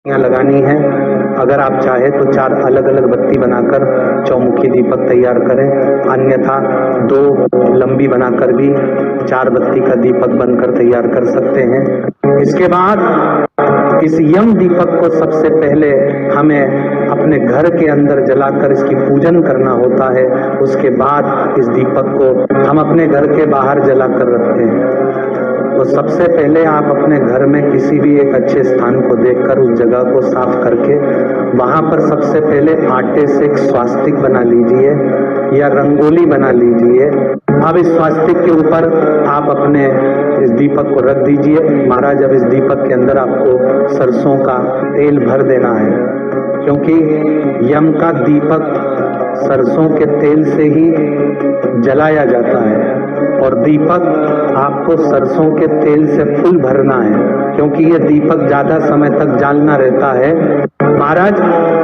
यहाँ लगानी है। अगर आप चाहे तो 4 अलग अलग बत्ती बनाकर चौमुखी दीपक तैयार करें, अन्यथा 2 लंबी बनाकर भी 4 बत्ती का दीपक बनकर तैयार कर सकते हैं। इसके बाद इस यम दीपक को सबसे पहले हमें अपने घर के अंदर जलाकर इसकी पूजन करना होता है। उसके बाद इस दीपक को हम अपने घर के बाहर जलाकर रखते हैं। तो सबसे पहले आप अपने घर में किसी भी एक अच्छे स्थान को देखकर उस जगह को साफ करके वहां पर सबसे पहले आटे से एक स्वास्तिक बना लीजिए या रंगोली बना लीजिए। अब इस स्वास्तिक के ऊपर आप अपने इस दीपक को रख दीजिए। महाराज, अब इस दीपक के अंदर आपको सरसों का तेल भर देना है, क्योंकि यम का दीपक सरसों के तेल से ही जलाया जाता है और दीपक आपको सरसों के तेल से फुल भरना है, क्योंकि ये दीपक ज्यादा समय तक जलना रहता है। महाराज,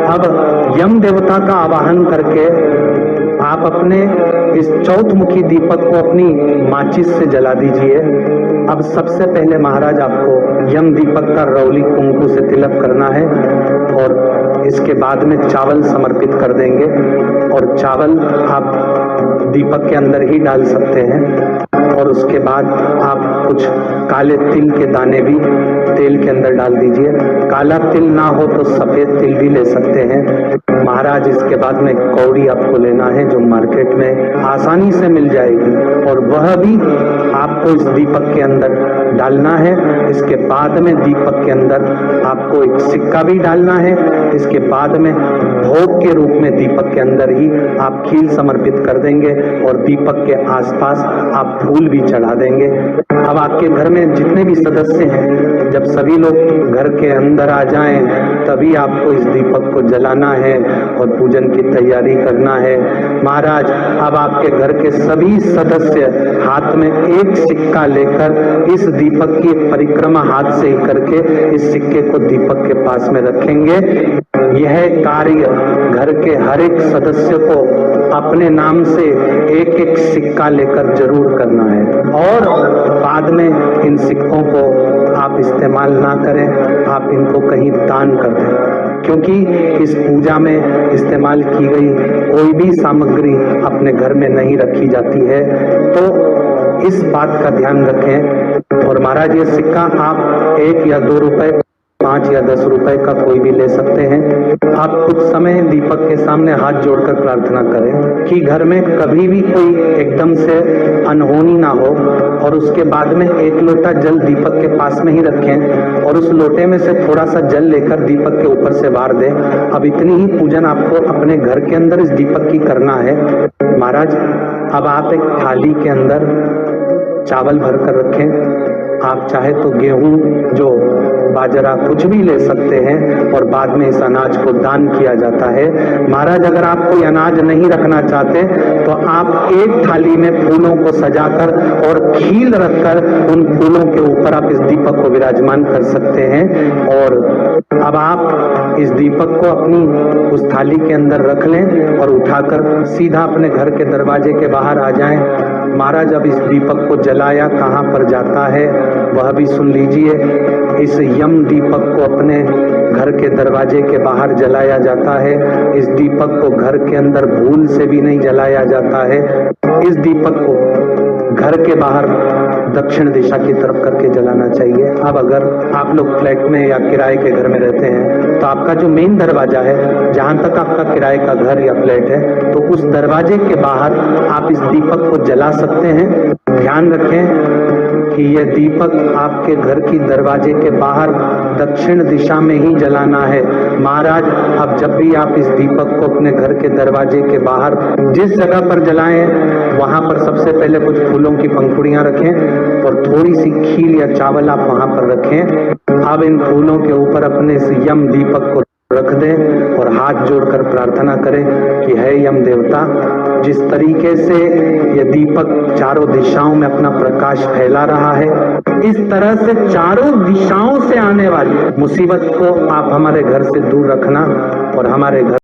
अब यम देवता का आवाहन करके आप अपने इस चौथमुखी दीपक को अपनी माचिस से जला दीजिए। अब सबसे पहले महाराज आपको यम दीपक का रौली कुंकू से तिलक करना है और इसके बाद में चावल समर्पित कर देंगे और चावल आप दीपक के अंदर ही डाल सकते हैं और उसके बाद आप कुछ काले तिल के दाने भी तेल के अंदर डाल दीजिए। काला तिल ना हो तो सफेद तिल भी ले सकते हैं। महाराज, इसके बाद में कौड़ी आपको लेना है जो मार्केट में आसानी से मिल जाएगी और वह भी आपको इस दीपक के अंदर डालना है। इसके बाद में दीपक के अंदर आपको एक सिक्का भी डालना है। इसके बाद में भोग के रूप में दीपक के अंदर ही आप खील समर्पित कर देंगे और दीपक के आसपास आप फूल भी चढ़ा देंगे। अब आपके घर में जितने भी सदस्य हैं, जब सभी लोग घर के अंदर आ जाएं, तभी आपको इस दीपक को जलाना है और पूजन की तैयारी करना है। महाराज, अब आपके घर के सभी सदस्य हाथ में एक सिक्का लेकर इस दीपक की परिक्रमा हाथ से ही करके इस सिक्के को दीपक के पास में रखेंगे। यह कार्य घर के हर एक सदस्य को अपने नाम से एक एक सिक्का लेकर जरूर करना है और बाद में इन सिक्कों को आप इस्तेमाल ना करें, आप इनको कहीं दान कर दें, क्योंकि इस पूजा में इस्तेमाल की गई कोई भी सामग्री अपने घर में नहीं रखी जाती है। तो इस बात का ध्यान रखें। और महाराज, ये सिक्का आप 1 या 2 रुपए, 5 या 10 रुपए का कोई भी ले सकते हैं। आप कुछ समय दीपक के सामने हाथ जोड़कर प्रार्थना करें कि घर में कभी भी कोई एकदम से अनहोनी ना हो और उसके बाद में 1 लोटा जल दीपक के पास में ही रखें और उस लोटे में से थोड़ा सा जल लेकर दीपक के ऊपर से वार दें। अब इतनी ही पूजन आपको अपने घर के अंदर इस दीपक की करना है। महाराज, अब आप एक थाली के अंदर चावल भर कर रखें। आप चाहे तो गेहूं, जो बाजरा, कुछ भी ले सकते हैं और बाद में इस अनाज को दान किया जाता है। महाराज, अगर आप कोई अनाज नहीं रखना चाहते तो आप एक थाली में फूलों को सजाकर और खील रखकर उन फूलों के ऊपर आप इस दीपक को विराजमान कर सकते हैं। और अब आप इस दीपक को अपनी उस थाली के अंदर रख लें और उठाकर सीधा अपने घर के दरवाजे के बाहर आ जाएं। महाराज, अब इस दीपक को जलाया कहाँ पर जाता है वह भी सुन लीजिए। इस यम दीपक को अपने घर के दरवाजे के बाहर जलाया जाता है। इस दीपक को घर के अंदर भूल से भी नहीं जलाया जाता है। इस दीपक को घर के बाहर दक्षिण दिशा की तरफ करके जलाना चाहिए। अब अगर आप लोग फ्लैट में या किराए के घर में रहते हैं तो आपका जो मेन दरवाजा है, जहां तक आपका किराए का घर या फ्लैट है, तो उस दरवाजे के बाहर आप इस दीपक को जला सकते हैं। ध्यान रखें कि यह दीपक आपके घर की दरवाजे के बाहर दक्षिण दिशा में ही जलाना है। महाराज, अब जब भी आप इस दीपक को अपने घर के दरवाजे के बाहर जिस जगह पर जलाएं, वहां पर सबसे पहले कुछ फूलों की पंखुड़ियां रखें और थोड़ी सी खीर या चावल आप वहां पर रखें। अब इन फूलों के ऊपर अपने इस यम दीपक को रख दें और हाथ जोड़कर प्रार्थना करें कि हे यम देवता, जिस तरीके से ये दीपक चारों दिशाओं में अपना प्रकाश फैला रहा है, इस तरह से चारों दिशाओं से आने वाली मुसीबत को आप हमारे घर से दूर रखना और हमारे घर